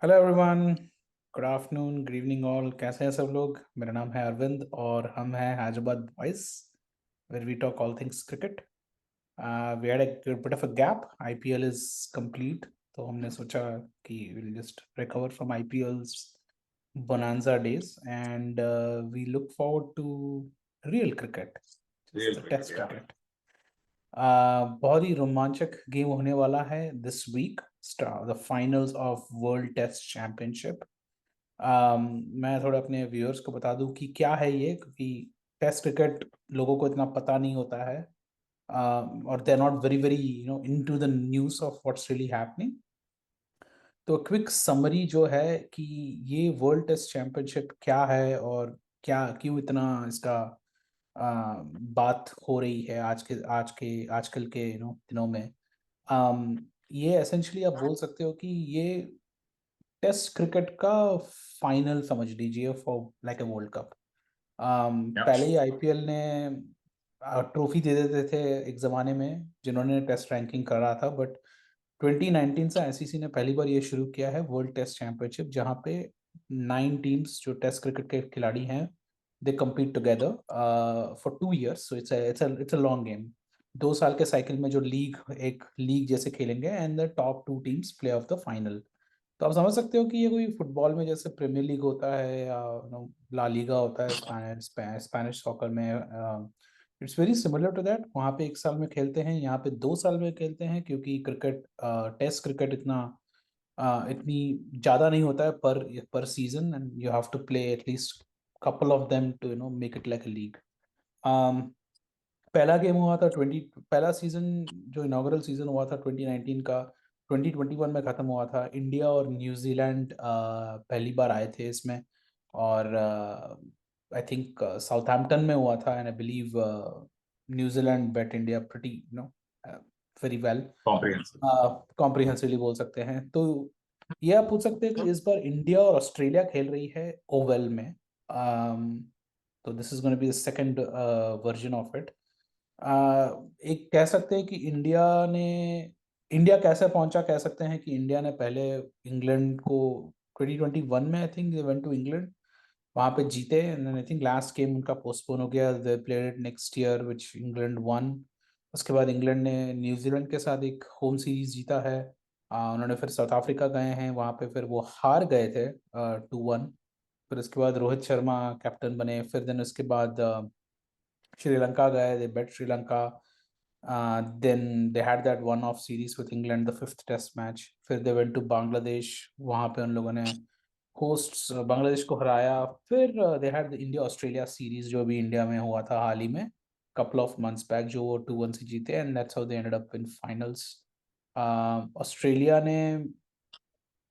Hello everyone. Good afternoon, good evening all. कैसे हैं सब लोग? मेरा नाम है अरविंद और हम हैं Hyderabad boys, where we talk all things cricket. We had a bit of a gap. IPL is complete, तो हमने सोचा कि will just recover from IPL's bonanza days and we look forward to real cricket, just Real the cricket, test yeah. cricket. बहुत ही रोमांचक game होने वाला है this week, the finals of world test championship. मैं थोड़ा अपने व्यूअर्स को बता दूं कि क्या है ये, क्योंकि टेस्ट क्रिकेट लोगों को इतना पता नहीं होता है, और they are not very very into the news of what's really happening. तो क्विक समरी जो है कि ये वर्ल्ड टेस्ट चैंपियनशिप क्या है और क्या क्यों इतना इसका बात हो रही है आजकल के दिनों में। ये एसेंशली आप बोल सकते हो कि ये टेस्ट क्रिकेट का फाइनल समझ लीजिए for like a world cup. Yeah. पहले ही आईपीएल ने ट्रॉफी दे देते थे एक ज़माने में जिन्होंने टेस्ट रैंकिंग करा था, बट 2019 से आईसीसी ने पहली बार ये शुरू किया है वर्ल्ड टेस्ट चैंपियनशिप, जहाँ पे 9 टीम्स जो टेस्ट क्रिकेट के खिलाड़ी हैं दे compete together for 2 years, so it's a long game. 2 साल के साइकिल में जो एक लीग जैसे खेलेंगे and the top 2 teams play of the final. तो आप समझ सकते हो कि ये कोई फुटबॉल में जैसे प्रीमियर लीग होता है या ला लीगा होता है स्पेनिश सॉकर में। It's very similar to that. वहाँ पे 1 साल में खेलते हैं, यहाँ पे 2 साल में खेलते हैं, क्योंकि क्रिकेट टेस्ट क्रिकेट इतनी ज़्यादा नहीं होता है पर season, and you have to play at least couple of them to make it like a league. पहला गेम हुआ था 20, पहला सीजन जो इनॉग्रल सीजन हुआ था 2019 का, 2021 में ख़त्म हुआ था। इंडिया और न्यूजीलैंड पहली बार आए थे इसमें, और आई थिंक साउथहैम्पटन में हुआ था, and I believe New Zealand beat India pretty very well, Comprehensive. Comprehensively बोल सकते हैं। तो ये आप पूछ सकते हैं कि इस बार इंडिया और ऑस्ट्रेलिया खेल रही है ओवल में। तो this is going to be the second version of it. एक कह सकते हैं कि इंडिया कैसे पहुंचा, कह सकते हैं कि इंडिया ने पहले इंग्लैंड को 2021 में I think they went to England, वहां पे जीते, and I think last game उनका पोस्टपोन हो गया, they played it next year which England won. उसके बाद इंग्लैंड ने न्यूजीलैंड के साथ एक होम सीरीज जीता है। उन्होंने फिर साउथ अफ्रीका गए हैं, वहां पे फिर वो हार गए थे 2-1। फिर उसके बाद रोहित शर्मा कैप्टन बने, फिर दिन उसके बाद श्रीलंका गए, they beat Sri Lanka. Then they had that one of series with England, the fifth test match. फिर दे वेंट टू बांग्लादेश, वहां पे उन लोगों ने होस्ट बांग्लादेश को हराया। फिर they had the India Australia series जो भी इंडिया में हुआ था हाल ही में, कपल ऑफ मंथ्स बैक, जो वो 2-1 से जीते, and that's how they ended up in finals. Australia ने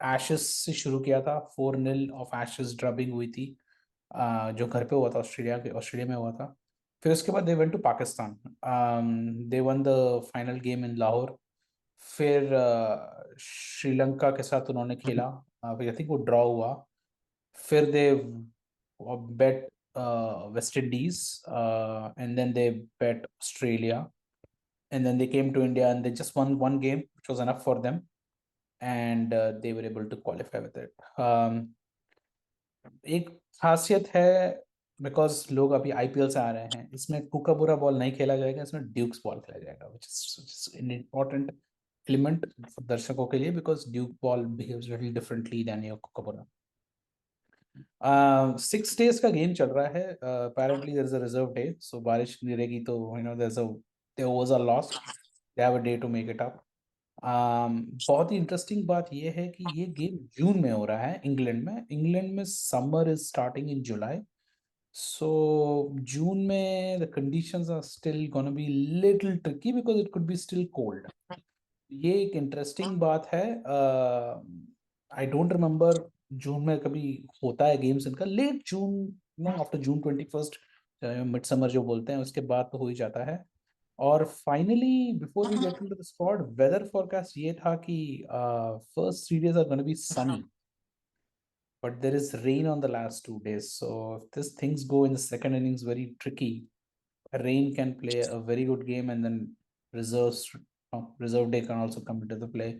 एशेस से शुरू किया था, 4-0 ऑफ एशेस ड्रबिंग हुई थी, जो घर पे हुआ था, ऑस्ट्रेलिया में हुआ था। फिर उसके बाद they went to Pakistan, they won the final game in Lahore. फिर श्रीलंका के साथ उन्होंने खेला, आई थिंक वो ड्रॉ हुआ। फिर they beat West Indies, and then they beat Australia, and then they came to India and they just won one game, which was enough for them, and they were able to qualify with it. एक खासियत है, because लोग अभी IPL से आ रहे हैं, इसमें कुका बुरा बॉल नहीं खेला जाएगा, इसमें ड्यूक्स बॉल खेला जाएगा, which is an important element दर्शकों के लिए, because Duke ball behaves little differently than your Kookaburra. 6 days का गेम चल रहा है, apparently there is a reserve day, so बारिश गिरेगी तो there was a loss, they have a day to make it up. बहुत ही interesting बात यह है कि ये गेम जून में हो रहा है इंग्लैंड में summer is starting in July, so June में the conditions are still gonna be little tricky because it could be still cold. ये एक इंटरेस्टिंग बात है। आई डोंट रिमेम्बर जून में कभी होता है गेम्स इनका, late June, no, after June 21, mid summer जो बोलते हैं, उसके बाद तो हो ही जाता है। और finally before we get into the squad, weather forecast ये था कि first 3 days are gonna be sunny, but there is rain on the last 2 days, so if these things go in the second innings very tricky, rain can play a very good game, and then reserves reserve day can also come into the play.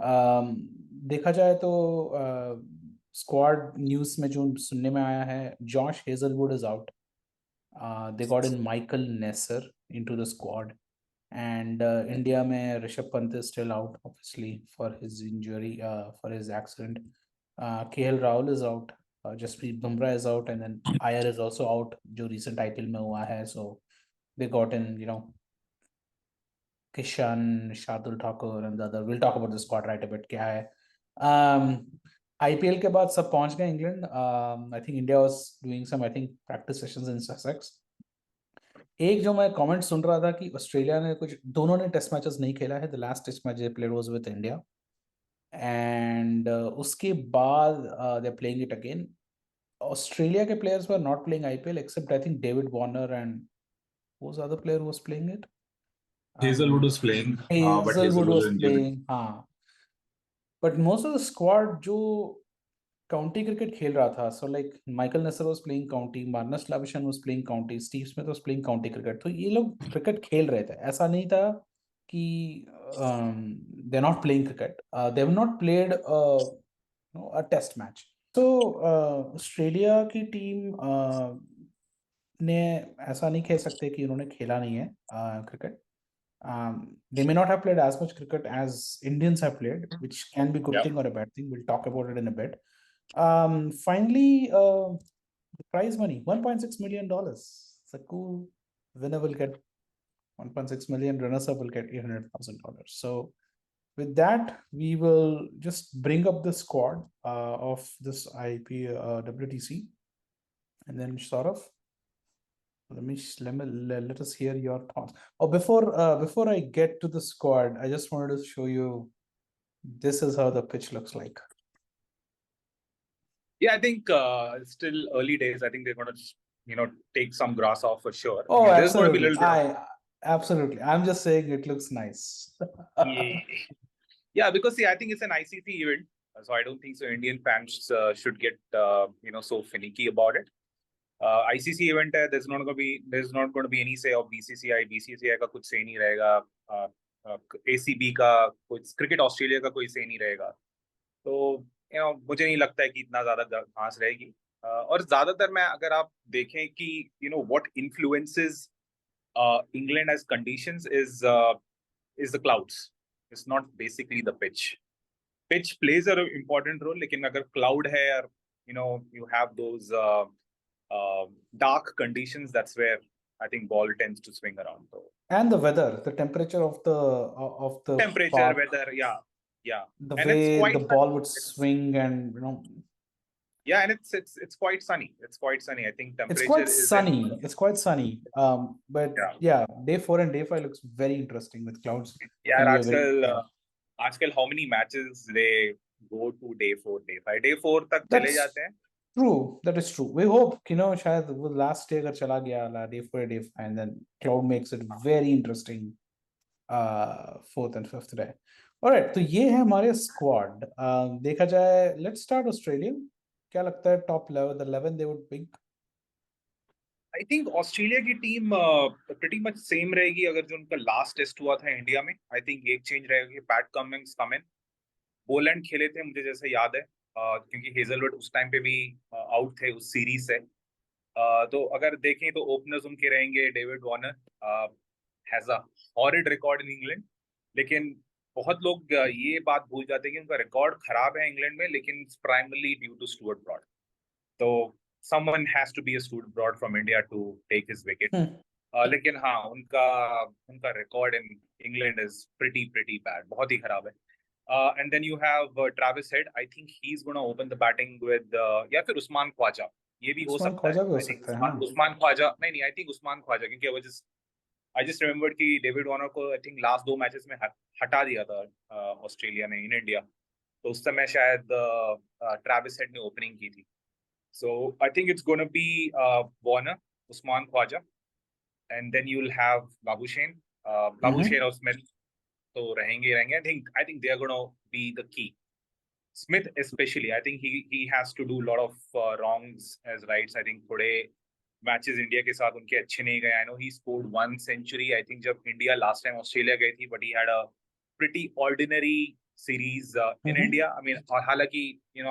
देखा जाए तो squad news में जो सुनने में आया है, Josh Hazlewood is out. They got in Michael Nesser into the squad, and India में Rishabh Pant is still out, obviously, for his injury, for his accident. KL Rahul is out. Jasprit Bumrah is out, and then Iyer is also out, जो recent IPL में हुआ है. So they got in, Kishan, Shardul Thakur, and the other. We'll talk about the squad right a bit. क्या है? IPL के बाद सब पहुंच गए England. I think India was doing some, I think, practice sessions in Sussex. एक जो मैं कमेंट सुन रहा था कि ऑस्ट्रेलिया ने दोनों ने टेस्ट मैचेस नहीं खेला है. The last test match they played was with India, and उसके बाद they playing it again. Australia के players were not playing IPL except I think David Warner and who's the other player who was playing it? Hazelwood was playing, but Hazelwood Hazelwood was was injured. playing, हाँ. But most of the squad जो county cricket खेल रहा था, so like Michael Neser was playing county, Marnus Labuschagne was playing county, Steve Smith was playing county cricket. तो ये लोग cricket खेल रहे थे. ऐसा नहीं था कि they not playing cricket. They have not played a test match. तो ऑस्ट्रेलिया की टीम ने ऐसा नहीं कह सकते कि उन्होंने खेला नहीं है cricket. They may not have played as much cricket as Indians have played, which can be a good Yep. thing or a bad thing. We'll talk about it in a bit. Finally, the prize money, $1.6 million. It's a cool winner will get 1.6 million, runners-up will get $800,000. So with that, we will just bring up the squad of this WTC, and then sort of let us hear your thoughts. Oh, before I get to the squad, I just wanted to show you. This is how the pitch looks like. Yeah, I think still early days. I think they're going to, take some grass off for sure. Oh, I mean, there's going to be a absolutely. little bit. Absolutely. I'm just saying it looks nice. Yeah, because see, I think it's an ICC event, so I don't think so. Indian fans should get so finicky about it. ICC event है. There's not going to be any say of BCCI. BCCI का कुछ say नहीं रहेगा. ACB का कुछ, cricket Australia का कोई say नहीं रहेगा. तो मुझे नहीं लगता है कि इतना ज्यादा घास रहेगी. और ज्यादातर मैं अगर आप देखें कि what influences England as conditions is the clouds. It's not basically the pitch. Pitch plays an important role, लेकिन अगर cloud है और you have those dark conditions, that's where I think ball tends to swing around. So. And the weather, the temperature of the temperature, park, weather, yeah. the And it's way quite the ball would swing, and yeah, and it's quite sunny. It's quite sunny. I think temperature it's quite is sunny. It's quite sunny. But yeah, day 4 and day 5 looks very interesting with clouds. Yeah, आजकल how many matches they go to day 4, day 5, day 4 तक चले जाते हैं. True, that is true. We hope शायद वो last day अगर चला गया day 4 day 5, and then cloud makes it very interesting 4th and 5th day. Alright, तो ये है हमारे squad. देखा जाए, let's start Australia. क्या लगता है top level, the 11 they would pick? I think Australia की टीम pretty much same रहेगी अगर जो उनका लास्ट टेस्ट हुआ था इंडिया में. I think एक चेंज रहेगा कि पैट कमिंग्स कम इन. बोलैंड खेले थे मुझे जैसे याद है, क्योंकि हेजलवुड उस टाइम पे भी आउट थे उस सीरीज से. तो अगर देखें तो ओपनर्स उनके रहेंगे David Warner. Has a horrid record in England, लेकिन बहुत लोग ये बात भूल जाते हैं कि उनका रिकॉर्ड खराब है इंग्लैंड में, लेकिन primarily due to Stuart Broad. तो someone has to be a Stuart Broad from India to take his wicket. लेकिन हाँ, उनका record in England is pretty bad, बहुत ही खराब है. And then you have Travis Head. I think he's going to open the batting with या फिर उस्मान ख्वाजा. ये भी हो सकता है. उस्मान ख्वाजा नहीं, I think उस्मान ख्वाजा, क्योंकि I just remembered कि डेविड वार्नर को I think लास्ट 2 मैचेस में हटा दिया था ऑस्ट्रेलिया ने इन इंडिया. तो उस समय शायद ट्रेविस हेड ने ओपनिंग की थी. So I think it's going to be Warner, Usman Khwaja, and then you'll have Labuschagne. Labuschagne or Smith. So रहेंगे. I think they are going to be the key. Smith especially. I think he has to do a lot of wrongs as rights. I think थोड़े matches India के साथ उनके अच्छे नहीं गए. I know he scored 1 century. I think जब India last time Australia गई थी, but he had a pretty ordinary series in India. I mean, हालांकि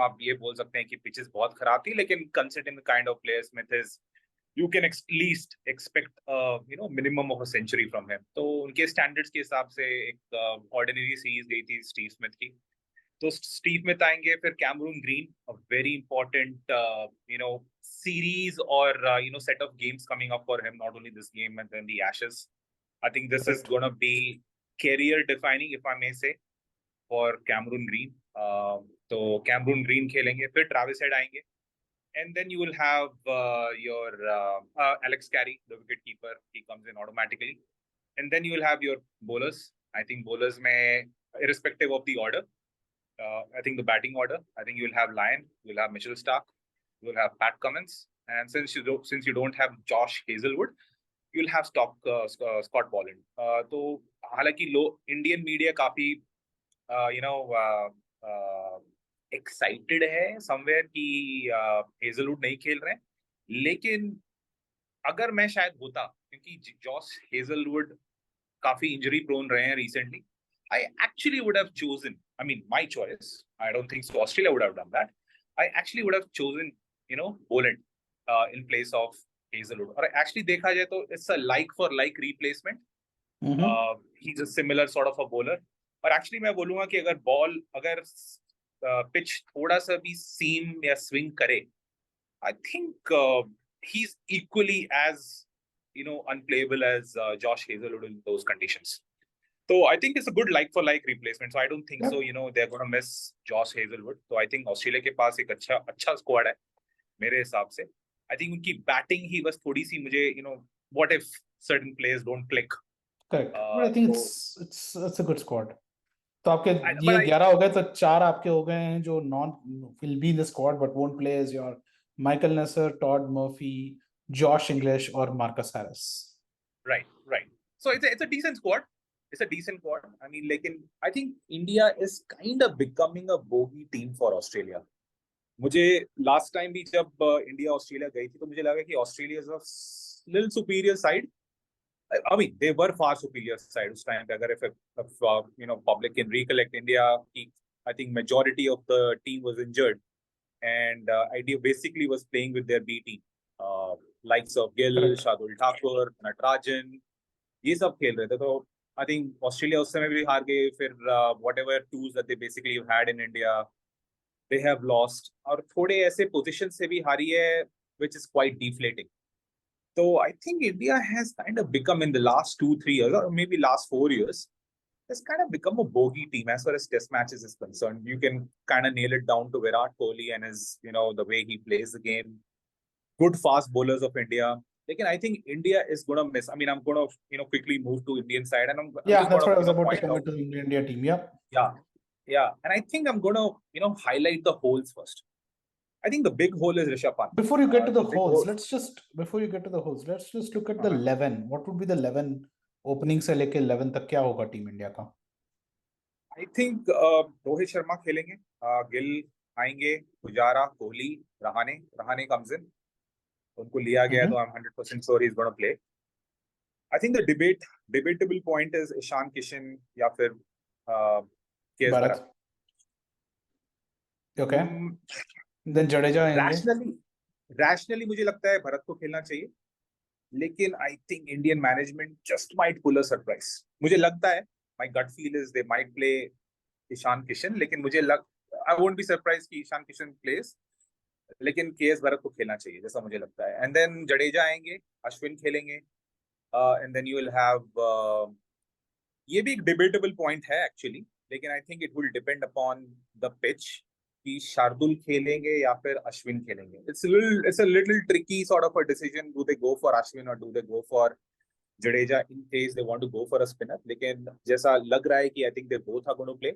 आप ये बोल सकते हैं कि pitches बहुत खराब थी, लेकिन considering the kind of player Smith is, you can at least expect minimum of a century from him. तो उनके standards के हिसाब से एक ordinary series गई थी स्टीव स्मिथ की. तो स्टीव स्मिथ आएंगे, फिर Cameron Green, a very important series or set of games coming up for him, not only this game and then the Ashes. I think this is going to be career defining, if I may say, for Cameron Green. तो Cameron Green खेलेंगे, फिर Travis head आएंगे, and then you will have your Alex Carey, the wicket keeper. He comes in automatically, and then you will have your bowlers. I think bowlers may, irrespective of the order, I think the batting order, I think you will have Lyon, you will have Mitchell Stark, you will have Pat Cummins, and since you don't have Josh Hazelwood, you will have Scott Boland. तो हालांकि Indian media काफी excited है somewhere कि Hazlewood नहीं खेल रहे हैं, लेकिन अगर मैं शायद होता, क्योंकि जॉश हेजलवुड काफी इंजरी प्रोन रहे हैं recently, I actually would have chosen, I mean, my choice, I don't think so Australia would have done that, I actually would have chosen Boland in place of Hazelwood. और actually देखा जाए तो it's a like for like replacement. He's a similar sort of a bowler. और actually मैं बोलूंगा कि अगर pitch थोड़ा सा भी सीम या स्विंग करे, I think he's equally as unplayable as Josh Hazelwood in those conditions. So I think it's a good like for like replacement. So I don't think so they're going to miss Josh Hazelwood. So I think Australia के पास एक अच्छा squad है मेरे हिसाब से. I think उनकी batting ही बस थोड़ी सी मुझे what if certain players don't click. Correct. But I think it's a good squad. तो आपके ये 11 हो गए, तो 4 आपके हो गए हैं जो will be in the squad but won't play, as your Michael Nesser, Todd Murphy, Josh English or Marcus Harris. Right. So it's a decent squad. I mean, I think India is kind of becoming a bogey team for Australia. मुझे last time भी जब India Australia गई थी तो मुझे लगा कि Australia is a little superior side. I mean, they were far superior side उस time पे. अगर if public can recollect, India, I think majority of the team was injured, and India basically was playing with their B team, likes of Gill, Shardul Thakur, Natarajan, ये सब खेल रहे थे. तो I think Australia उस समय भी हार गए. फिर whatever tools that they basically had in India, they have lost. और थोड़े ऐसे position से भी हारी है, which is quite deflating. So I think India has kind of become, in the last 2-3 years, or maybe last 4 years, has kind of become a bogey team as far as test matches is concerned. You can kind of nail it down to Virat Kohli and his, the way he plays the game. Good fast bowlers of India. Again, I think India is going to miss. I mean, I'm going to, quickly move to Indian side, and that's what I was about to come into the India team. Yeah. And I think I'm going to, highlight the holes first. I think the big hole is Rishabh Pant. Before you get to the holes, let's just look at the 11. What would be the 11 opening से लेके 11 तक क्या होगा team India का? I think Rohit Sharma खेलेंगे, गिल आएंगे, Pujara, Kohli, Rahane comes in. उनको लिया गया तो I'm 100% sure he's going to play. I think the debatable point is Ishan Kishan या फिर KS Bharat. Okay. Then Jadeja आएंगे. Rationally मुझे लगता है भरत को खेलना चाहिए, लेकिन I think Indian management just might pull a surprise. मुझे लगता है, my gut feel is they might play Ishan Kishan, लेकिन I won't be surprised कि ईशान किशन plays, लेकिन केएस भरत को खेलना चाहिए जैसा मुझे लगता है. And then जडेजा आएंगे, अश्विन खेलेंगे, and then you will have ये भी एक debatable point है actually, लेकिन I think it will depend upon the pitch कि शार्दुल खेलेंगे या फिर अश्विन खेलेंगे. It's a little tricky sort of a decision. Do they go for Ashwin or do they go for Jadeja in case they want to go for a spinner? लेकिन जैसा लग रहा है कि I think they both are going to play,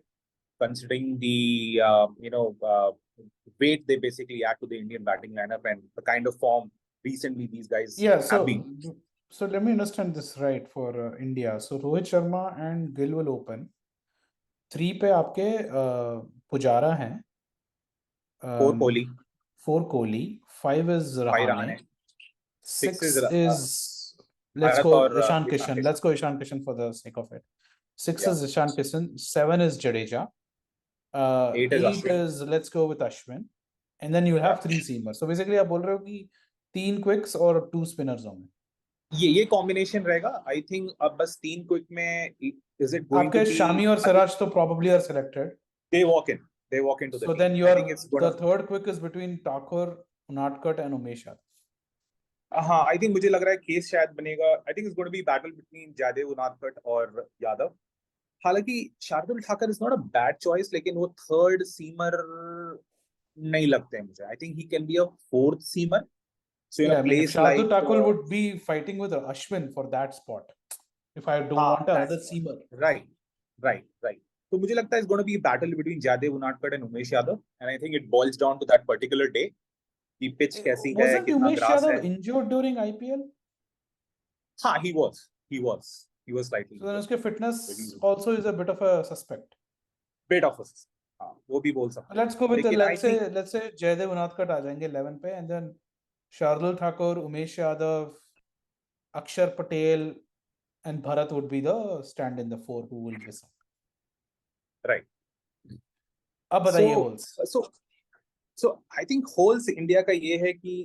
considering the weight they basically add to the Indian batting lineup and the kind of form recently these guys have been. So let me understand this right for India. So Rohit Sharma and Gill will open. 3 पे आपके पुजारा हैं. 4 Kohli. 5 is Rahane. 6 is let's go Ishan Kishan. Let's go Ishan Kishan for the sake of it. 6 is Ishan Kishan. 7 is Jadeja. 8 is 8 Ashwin. is, let's go with Ashwin, and then you have Yeah. 3 seamers. So basically आप बोल रहे हो कि 3 quicks और 2 spinners होंगे. ये combination रहेगा. I think अब बस 3 क्विक में इज इट गोइंग टू आपके बी शामी और सिराज तो probably are selected. They walk in to the So team. then I think it's the third quick is between Thakur, Unadkat and Umesh Yadav. हाँ, I think मुझे लग रहा है case शायद बनेगा. I think it's going to be battle between Jaydev, Unadkat और यादव. हालांकि Shardul Thakur is not a bad choice, लेकिन वो थर्ड सीमर नहीं लगते हैं मुझे. I think he can be a fourth seamer. So in Yeah, a I mean, if place Shardul like Thakur would be fighting with Ashwin for that spot, if I don't want another seamer. right, right. तो मुझे लगता है it's going to be a battle between Jaydev, Unadkat and Umesh Yadav, and I think it boils down to that particular day कि pitch कैसी है, Wasn't कितना Umesh grass है. Yadav injured during IPL? हाँ, he was slightly So then injured. उसके fitness also is a bit of a suspect. Bit of a, हाँ, वो भी बोल सकते हैं. Let's go with the, लेकिन I think let's say Jaydev Unadkat आ जाएंगे 11 पे, and then Shardul Thakur, Umesh Yadav, Akshar Patel and Bharat would be the stand in the 4 who will miss out. right. अब बताइए holes. So I think holes India का ये है कि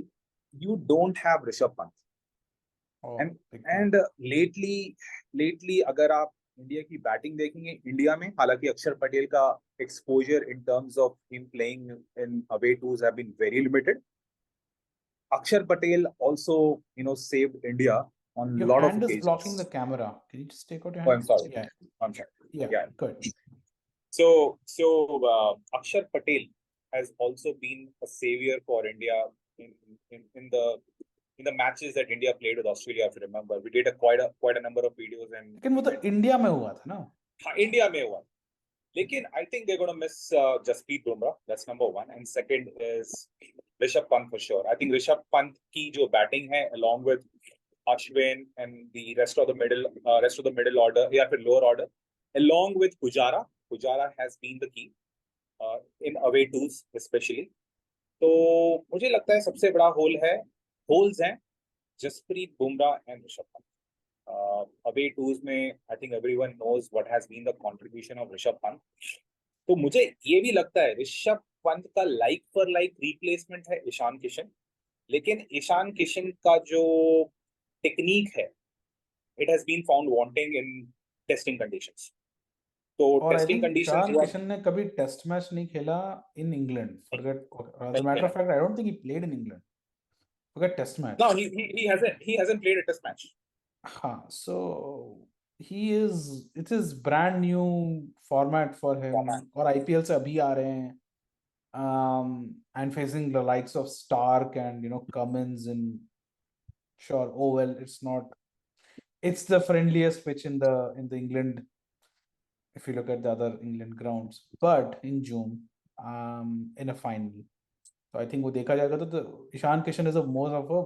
you don't have Rishabh Pant. Oh, and lately अगर आप India की batting देखेंगे इंडिया में, हालांकि अक्षर पटेल का exposure in terms of him playing in away tours have been very limited. Akshar Patel also, saved India on a Your lot of hand is occasions. blocking the camera. Can you just take out your Oh, hand? I'm sorry. Yeah. I'm sorry. Yeah. Good. So Akshar Patel has also been a savior for India in the matches that India played with Australia. If you remember, we did quite a number of videos. And लेकिन वो तो India में हुआ था ना. हाँ, India में हुआ. लेकिन I think they're going to miss Jasprit Bumrah. That's number one. And second is Rishabh Pant for sure. I think Rishabh Pant की जो batting है, along with Ashwin and the rest of the middle order या फिर lower order, along with Pujara has been the key in away tours especially. तो मुझे लगता है सबसे बड़ा holes हैं Jasprit Bumrah and Rishabh Pant. Away tours में I think everyone knows what has been the contribution of Rishabh Pant. तो मुझे ये भी लगता है ऋषभ पंत का लाइक फॉर लाइक रिप्लेसमेंट है ईशान किशन. लेकिन ईशान किशन का जो टेक्निक है, it has been found wanting in testing conditions. तो टेस्टिंग कंडीशंस ईशान किशन ने कभी टेस्ट मैच नहीं खेला in England. Forget, as a matter of fact, I don't think he played in England. Forget test match. No, he hasn't played a test match. हाँ, so it is brand new format for him. और IPL से अभी आ रहे हैं, and facing the likes of Stark and Cummins in sure Oval. It's the friendliest pitch in the England if you look at the other England grounds, but in June in a final, so I think वो देखा जाएगा. तो Ishan Kishan is a more of a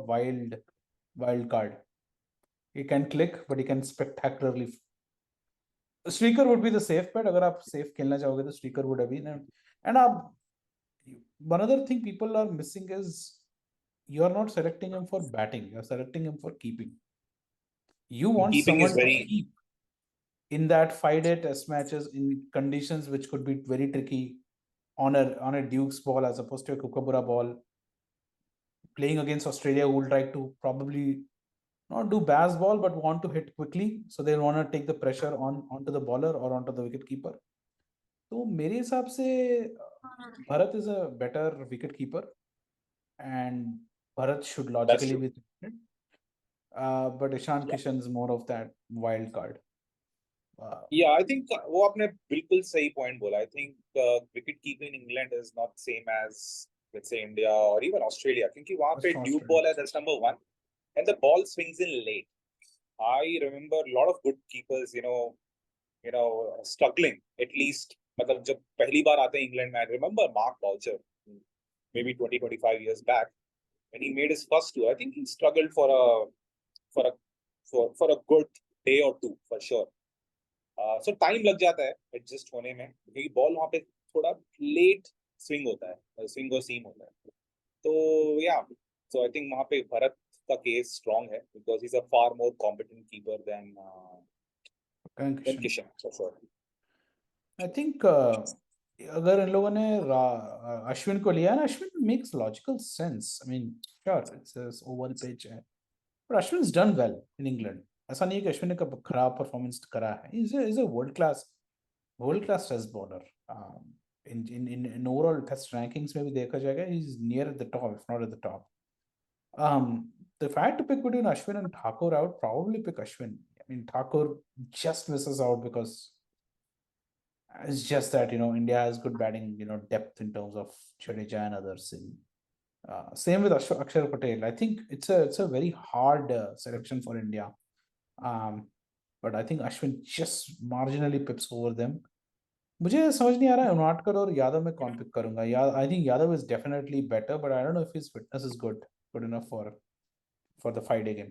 wild card. He can click, but he can spectacularly. Streaker would be the safe bet. अगर आप safe खेलना चाहोगे तो Streaker would have been. And one other thing people are missing is you are not selecting him for batting. You are selecting him for keeping. You want Keeping someone to keep in that 5-day test matches in conditions which could be very tricky on a Duke's ball as opposed to a Kookaburra ball. Playing against Australia, who will try to probably not do Baz ball, but want to hit quickly. So they want to take the pressure onto the bowler or onto the wicket keeper. So मेरे हिसाब से Bharat is a better wicket keeper, and Bharat should logically be selected. But Ishan Kishan is more of that wild card. Yeah, I think वो आपने बिल्कुल सही point बोला. I think wicket keeping in England is not same as let's say India or even Australia. क्योंकि वहाँ पे Duke ball है, that's number one, and the ball swings in late. I remember a lot of good keepers, struggling at least. मतलब जब पहली बार आते हैं England में, I remember Mark Boucher, maybe 20-25 years back, when he made his first tour. I think he struggled for a good day or two for sure. So time लग जाता है adjust होने में, क्योंकि बॉल वहाँ पे थोड़ा लेट स्विंग होता है, स्विंग और सीम होता है. तो so I think वहाँ पे भरत का केस स्ट्रॉन्ग है because he's a far more competent keeper than Kishan for sure. I think अगर इन लोगों ने अश्विन को लिया ना, Ashwin makes logical sense. I mean sure it's Oval pitch है, but Ashwin is done well in England. ऐसा नहीं है कि अश्विन ने कब खराब परफॉर्मेंस करा है. Is a world class test bowler. इन ओवरऑल टेस्ट रैंकिंग्स में भी देखा जाएगा, is near at the top, if not at the top. If I had to pick between Ashwin and Thakur, I would probably pick Ashwin. I mean, Thakur just misses out because it's just that, India has good batting, depth in terms of Jadeja and others. Same with Akshar Patel. I think it's a very hard selection for India. But I think Ashwin just marginally pips over them. मुझे समझ नहीं आ रहा है उनाटकर और यादव में कौन pick करूंगा. I think Yadav is definitely better, but I don't know if his fitness is good enough for the 5-day game.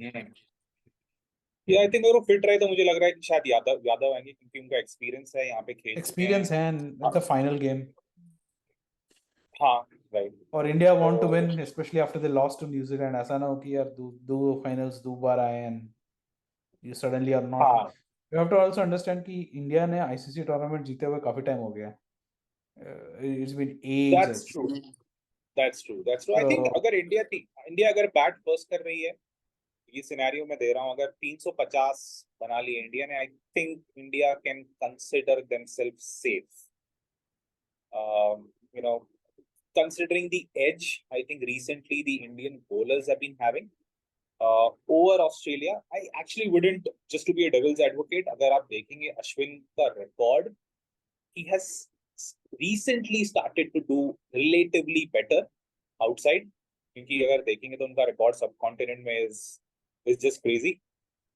या आई थिंक अगर वो फिट रहे तो मुझे लग रहा है कि शायद यादव यादव आएंगे, क्योंकि उनका एक्सपीरियंस है, यहाँ पे खेल चुके हैं. एक्सपीरियंस है and it's a final game. हाँ, राइट. और India want to win, specially after they lost to New Zealand. ऐसा ना हो कि यार दो फाइनल्स दो बार आए and you suddenly are not. हाँ, you have to also understand कि इंडिया ने आईसीसी टूर्नामेंट जीते हुए काफी टाइम हो गया. It's been that's ages. True. That's true. That's true. I think तो अगर इंडिया अगर बैट फर्स्ट कर रही है, ये सिनेरियो में दे रहा हूँ, अगर 350 बना लिए इंडिया ने, I think India can consider themselves safe. You know, considering the edge, I think recently the Indian bowlers have been having over Australia. I actually wouldn't, just to be a devil's advocate, अगर आप देखेंगे अश्विन का record, he has recently started to do relatively better outside. क्योंकि अगर देखेंगे तो उनका record सब कॉन्टिनेंट में is just crazy,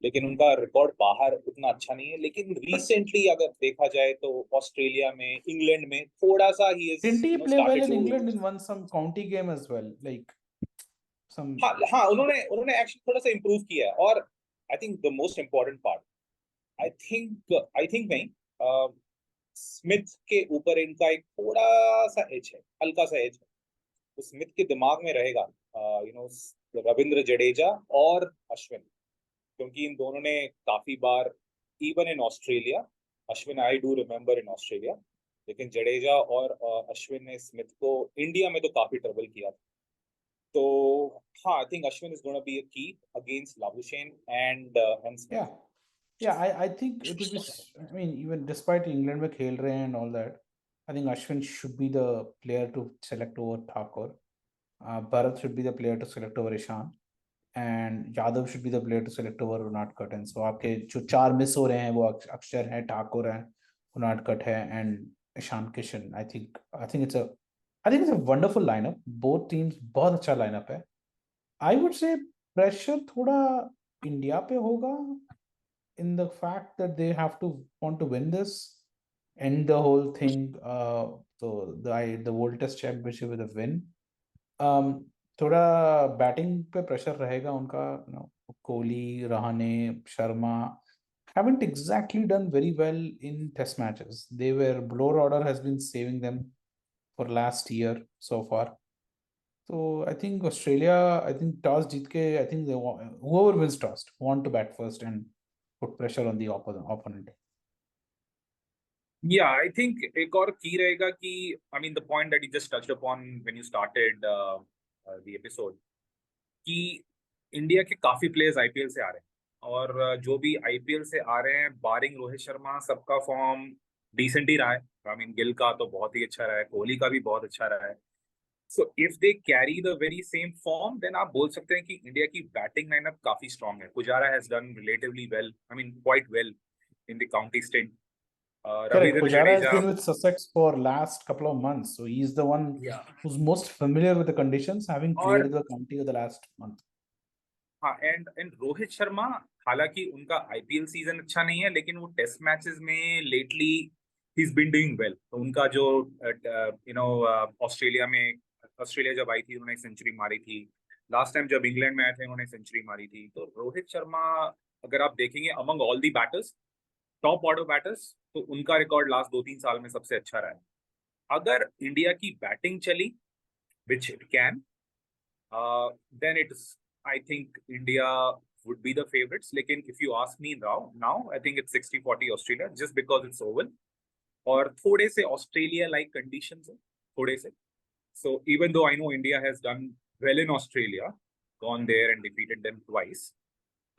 लेकिन उनका रिकॉर्ड बाहर उतना अच्छा नहीं है. लेकिन रिसेंटली अगर देखा जाए तो ऑस्ट्रेलिया में, इंग्लैंड में थोड़ा सा ही didn't he play well started in to. England in one some county game as well, like some. हाँ, हाँ, उन्होंने एक्चुअली थोड़ा सा इम्प्रूव किया है. और I think the most important part, I think नहीं, स्मिथ के ऊपर इनका एक थोड़ा सा एज है, हल्का सा एज है. तो स्मिथ के दिमाग में रहेगा रविंद्र जडेजा और अश्विन, क्योंकि इन दोनों ने काफी बार, even in Australia, Ashwin I do remember in Australia, लेकिन जडेजा और अश्विन ने स्मिथ को इंडिया में तो काफी ट्रबल किया था. तो हाँ, I think Ashwin is gonna be a key against Labuschagne and Smith. I think it will be. I mean, even despite England में खेल रहे हैं and all that, I think Ashwin should be the player to select over Thakur. Bharat should be the player to select over Ishan, and Yadav should be the player to select over Unadkat. And so आपके जो 4 miss हो रहे हैं वो अक्षर है, ठाकुर है, Unadkat है, and Ishan Kishan. I think it's a wonderful lineup. Both teams बहुत अच्छा lineup है. I would say pressure थोड़ा इंडिया पे होगा, in the fact that they have to want to win this, end the whole thing. So the World Test Championship with a win. थोड़ा batting पे pressure रहेगा उनका. Kohli, Rahane, Sharma haven't exactly done very well in test matches. Blower order has been saving them for last year so far. So I think Australia, I think toss जीत के, I think whoever wins toss want to bat first and put pressure on the opponent. Yeah, I think एक और की रहेगा कि, I mean, the point that you just touched upon when you started the episode, कि India के काफी players IPL से आ रहे हैं, और जो भी आईपीएल से आ रहे हैं, बारिंग रोहित शर्मा, सबका फॉर्म डिसेंट ही रहा है. आई मीन, गिल का तो बहुत ही अच्छा रहा है, कोहली का भी बहुत अच्छा रहा है. So if they carry the very same form, then आप बोल सकते हैं कि इंडिया की बैटिंग लाइनअप काफी स्ट्रांग है. Pujara has done relatively well, I mean quite well in the county state. Correct. Ravindra Pujara has Jadeja. been with Sussex for last couple of months, so he's the one who's most familiar with the conditions, having और played the county of the last month. हाँ, and Rohit Sharma, हालांकि उनका IPL season अच्छा नहीं है, लेकिन वो test matches में लेटली ही इज बीन डूइंग वेल. तो उनका जो ऑस्ट्रेलिया जब आई थी उन्होंने सेंचुरी मारी थी. लास्ट टाइम जब इंग्लैंड में आए थे उन्होंने सेंचुरी मारी थी. तो रोहित शर्मा, अगर आप देखेंगे among all the batters, top order batters, तो उनका रिकॉर्ड लास्ट 2-3 साल में सबसे अच्छा रहा है. अगर इंडिया की बैटिंग चली, which it can, then I think India would be the favorites. Lekin if you ask me now I think it's 60-40 Australia, just because it's oval. और थोड़े से ऑस्ट्रेलिया लाइक कंडीशंस है, थोड़े से. So even though I know India has done well in Australia, gone there and defeated them twice,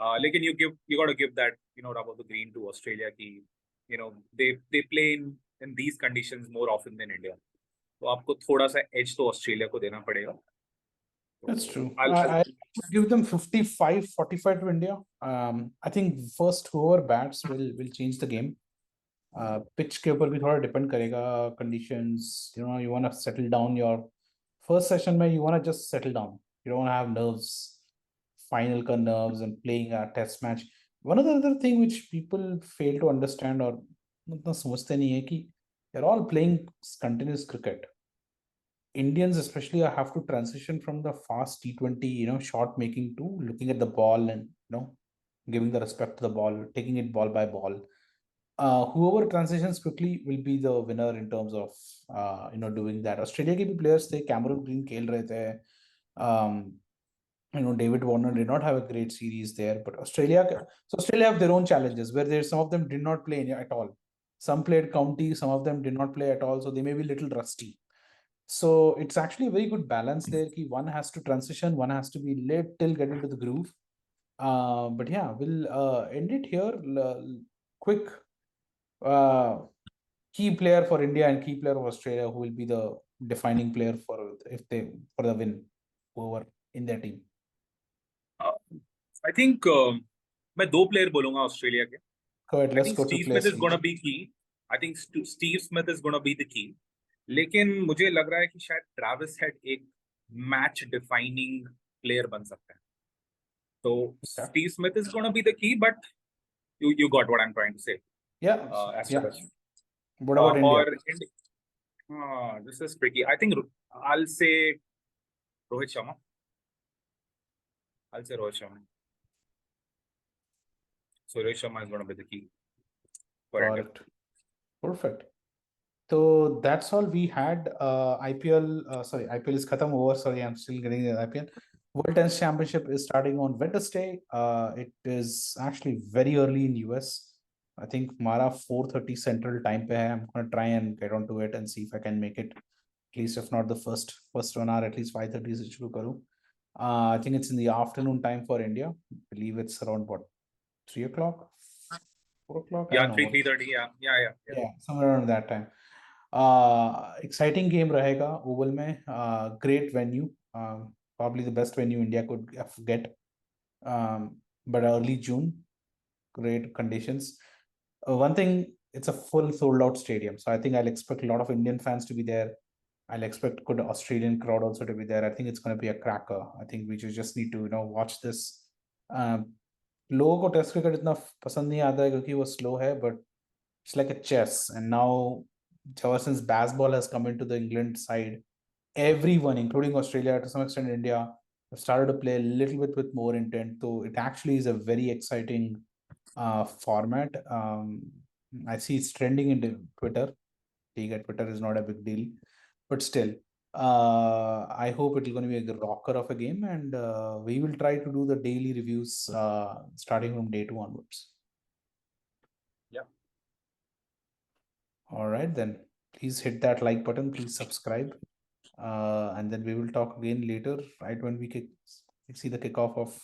लेकिन you got to give that rub of the green to Australia कि they play in these conditions more often than India. तो आपको थोड़ा सा edge तो Australia को देना पड़ेगा. That's true. I'll I would give them 55-45 to India. I think first whoever bats will change the game. Pitch के ऊपर भी थोड़ा depend करेगा conditions. You want to settle down your first session में you want to just settle down. You don't want to have nerves, final का nerves and playing a test match. One of the other thing which people fail to understand or उतना समझते नहीं है कि they're all playing continuous cricket. Indians especially have to transition from the fast T20, shot making to looking at the ball and giving the respect to the ball, taking it ball by ball. Whoever transitions quickly will be the winner in terms of doing that. Australia के भी players थे, Cameron Green खेल रहे थे. David Warner did not have a great series there, but Australia have their own challenges where some of them did not play at all. Some played county, some of them did not play at all, so they may be a little rusty. So it's actually a very good balance there. Ki one has to transition, one has to be little get into the groove. But yeah, we'll end it here. Quick key player for India and key player of Australia who will be the defining player for the win over in their team. I think मैं दो player बोलूंगा Australia के. Go ahead, let's go to Steve players. Smith is going to be key. I think Steve Smith is going to be the key. लेकिन मुझे लग रहा है कि शायद ट्रैविस हेड एक मैच डिफाइनिंग प्लेयर बन सकता है. तो Steve Smith is gonna be the key, but you got what I'm trying to say. Yeah. Yeah. What about India? This is tricky. I think I'll say Rohit Sharma. So Rohit Sharma is going to be the key for India. Perfect. So that's all we had. IPL is khatam over. Sorry, I'm still getting the IPL. World Tennis Championship is starting on Wednesday. It is actually very early in US. I think Mara 4:30 Central time pe hai. I'm going to try and get onto it and see if I can make it. At least if not the first 1 hour, at least 5:30 se shuru karu. I think it's in the afternoon time for India. I believe it's around 3 o'clock, 4 o'clock. Yeah, 3:30. Yeah, somewhere around that time. Exciting game rahega Oval mein. Great venue, probably the best venue India could get. But early June, great conditions. One thing, it's a full sold out stadium, so I think I'll expect a lot of Indian fans to be there. I'll expect good Australian crowd also to be there. I think it's going to be a cracker. I think we just need to watch this. लोगों को test cricket इतना पसंद नहीं आता है क्योंकि वो slow है, but it's like a chess. And now, ever since baseball has come into the England side, everyone, including Australia, to some extent India, have started to play a little bit with more intent. So it actually is a very exciting format. I see it's trending into Twitter. Twitter is not a big deal, but still, I hope it's going to be a rocker of a game, and we will try to do the daily reviews starting from day 2 onwards. Yeah. All right, then please hit that like button, please subscribe, and then we will talk again later, right when we see the kickoff of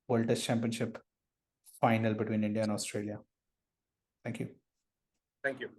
World Test Championship final between India and Australia. Thank you. Thank you.